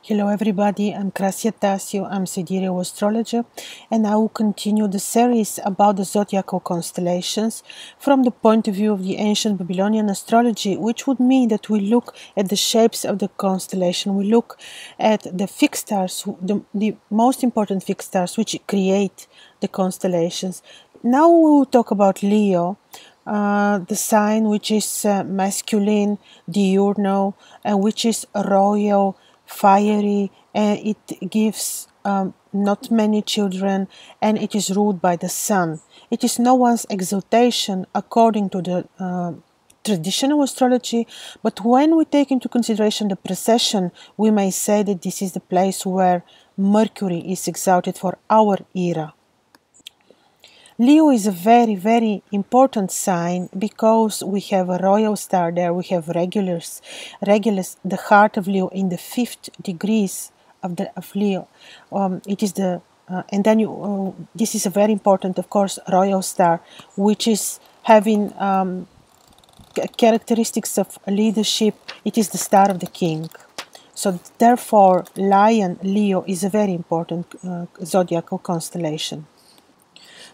Hello everybody, I'm Krasi Attasio, I'm sidereal astrologer, and I will continue the series about the zodiacal constellations from the point of view of the ancient Babylonian astrology, which would mean that we look at the shapes of the constellation, we look at the fixed stars, the most important fixed stars which create the constellations. Now we will talk about Leo, the sign which is masculine, diurnal, and which is royal, fiery, and it gives not many children, and it is ruled by the sun. It is no one's exaltation according to the traditional astrology, but when we take into consideration the precession, we may say that this is the place where Mercury is exalted for our era. Leo is a very, very important sign because we have a royal star there, we have Regulus, the heart of Leo in the 5th degrees of Leo. It is the and then this is a very important, of course, royal star, which is having characteristics of leadership. It is the star of the king. So therefore, Lion, Leo is a very important zodiacal constellation.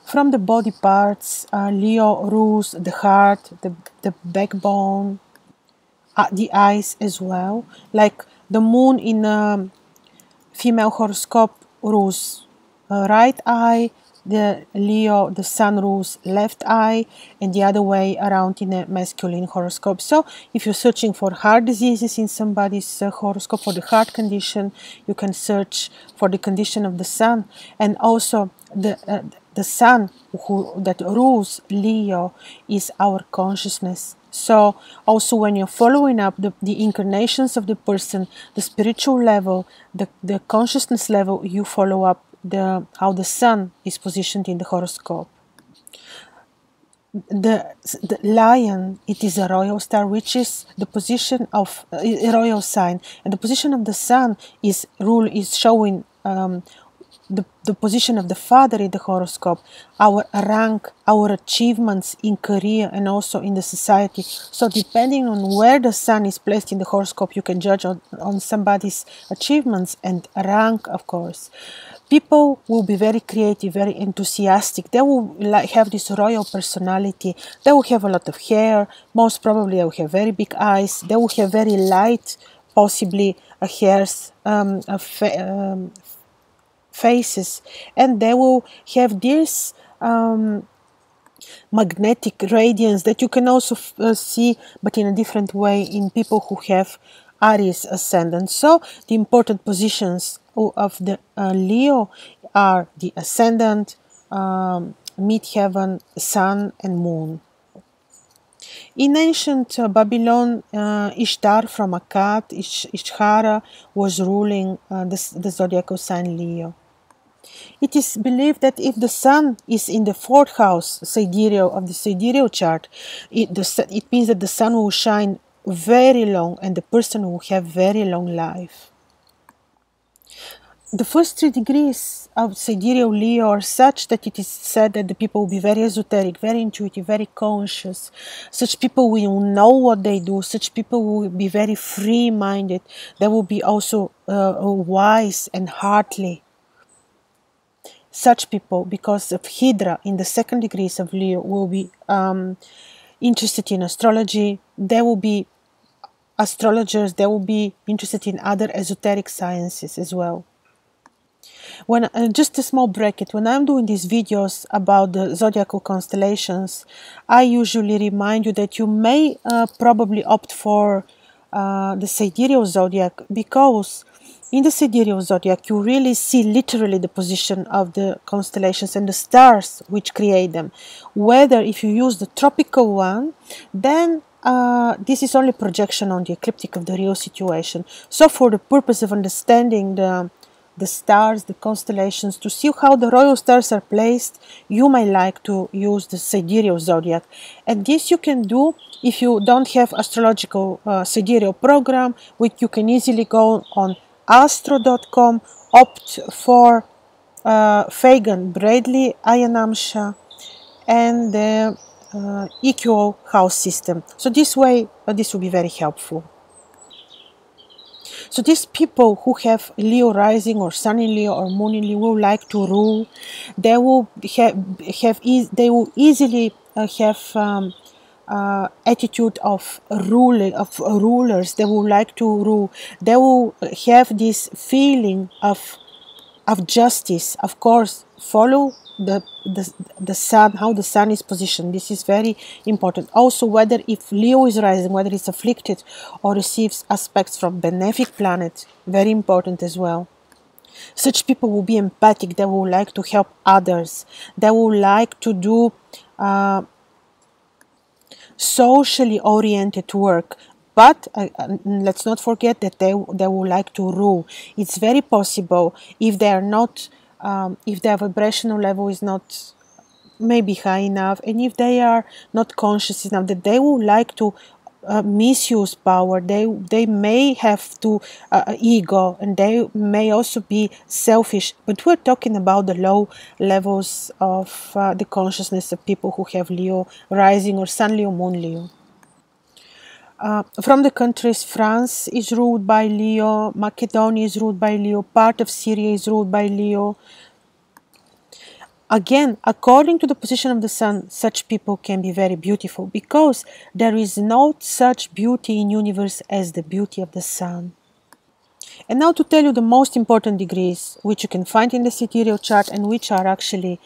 From the body parts, Leo rules the heart, the backbone, the eyes as well. Like the moon in a female horoscope rules right eye, the Leo, the sun rules left eye, and the other way around in a masculine horoscope. So if you're searching for heart diseases in somebody's horoscope for the heart condition, you can search for the condition of the sun. And also the sun that rules Leo is our consciousness. So also when you're following up the incarnations of the person, the spiritual level, the consciousness level, you follow up how the sun is positioned in the horoscope. The lion, it is a royal star, which is the position of a royal sign, and the position of the sun is showing the position of the father in the horoscope, our rank, our achievements in career and also in the society. So depending on where the sun is placed in the horoscope, you can judge on somebody's achievements and rank, of course. People will be very creative, very enthusiastic. They will have this royal personality. They will have a lot of hair. Most probably they will have very big eyes. They will have very light, possibly hairs, faces, and they will have this magnetic radiance that you can also see, but in a different way, in people who have Aries ascendant. So the important positions of the Leo are the ascendant, midheaven, sun and moon. In ancient Babylon, Ishtar from Akkad, Ishtar was ruling the zodiacal sign Leo. It is believed that if the sun is in the 4th house sidereal of the sidereal chart, it means that the sun will shine very long and the person will have very long life. The first 3 degrees of sidereal Leo are such that it is said that the people will be very esoteric, very intuitive, very conscious. Such people will know what they do. Such people will be very free-minded. They will be also wise and heartly. Such people, because of Hydra in the 2nd degrees of Leo, will be interested in astrology. They will be astrologers. They will be interested in other esoteric sciences as well. When just a small bracket, when I'm doing these videos about the zodiacal constellations, I usually remind you that you may probably opt for the sidereal zodiac, because in the sidereal zodiac you really see literally the position of the constellations and the stars which create them. Whether if you use the tropical one, then this is only projection on the ecliptic of the real situation. So for the purpose of understanding the stars, the constellations, to see how the royal stars are placed, you may like to use the sidereal zodiac. And this you can do if you don't have astrological sidereal program, which you can easily go on astro.com, opt for Fagan Bradley Ayanamsha and the equal house system. So this way, this will be very helpful. So these people who have Leo rising or Sun in Leo or Moon in Leo will like to rule. They will they will easily have attitude of rulers. They will like to rule. They will have this feeling of justice. Of course, follow the sun, how the sun is positioned. This is very important. Also, whether if Leo is rising, whether it's afflicted or receives aspects from benefic planet, very important as well. Such people will be empathic. They will like to help others. They will like to do socially oriented work. But let's not forget that they will like to rule. It's very possible if they are not, if their vibrational level is not maybe high enough, and if they are not conscious enough, that they will like to misuse power. They may have to ego, and they may also be selfish. But we're talking about the low levels of the consciousness of people who have Leo rising or Sun Leo, Moon Leo. From the countries, France is ruled by Leo, Macedonia is ruled by Leo, part of Syria is ruled by Leo. Again, according to the position of the sun, such people can be very beautiful, because there is no such beauty in universe as the beauty of the sun. And now to tell you the most important degrees which you can find in the sidereal chart, and which are actually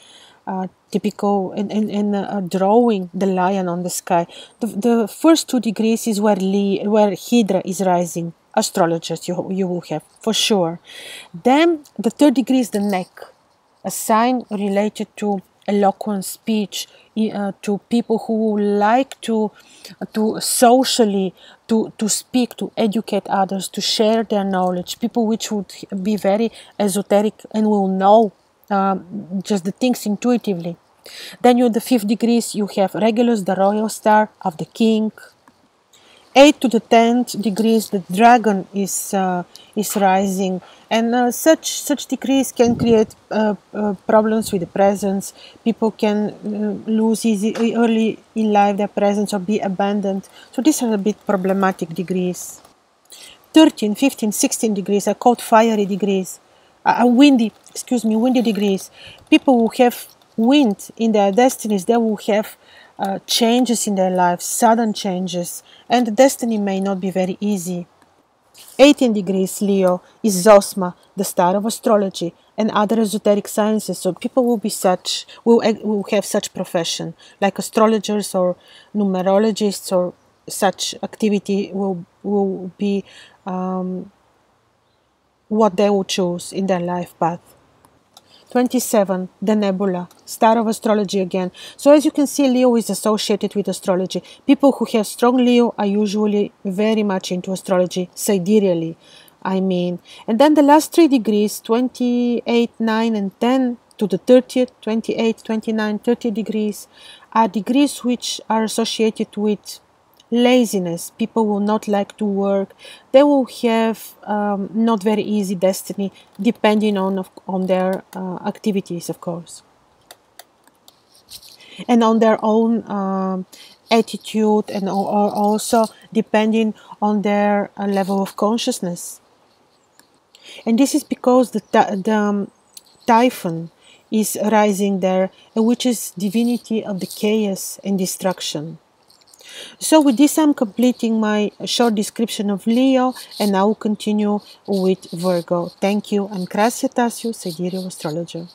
typical in drawing the lion on the sky. The first 2 degrees is where Hydra is rising. Astrologers you will have for sure. Then the 3rd degree is the neck, a sign related to eloquent speech, to people who like to socially to speak, to educate others, to share their knowledge. People which would be very esoteric and will know just the things intuitively. Then you, the 5th degrees, you have Regulus, the royal star of the king. 8 to the 10th degrees, the dragon is rising, and such degrees can create problems with the presence. People can lose early in life their presence or be abandoned. So these are a bit problematic degrees. 13, 15, 16 degrees are called fiery degrees. Windy degrees. People who have wind in their destinies, they will have changes in their lives, sudden changes, and the destiny may not be very easy. 18 degrees Leo is Zosma, the star of astrology and other esoteric sciences. So people will have such profession, like astrologers or numerologists, or such activity will be what they will choose in their life path. 27, the nebula, star of astrology again. So as you can see, Leo is associated with astrology. People who have strong Leo are usually very much into astrology, sidereally, I mean. And then the last 3 degrees, 28, 9 and 10 to the 30th, 28, 29, 30 degrees, are degrees which are associated with laziness. People will not like to work. They will have not very easy destiny, depending on their activities, of course, and on their own attitude, and also depending on their level of consciousness. And this is because the Typhon is rising there, which is divinity of the chaos and destruction. So with this, I'm completing my short description of Leo, and I will continue with Virgo. Thank you. I'm Krasi, Attasio, sidereal astrologer.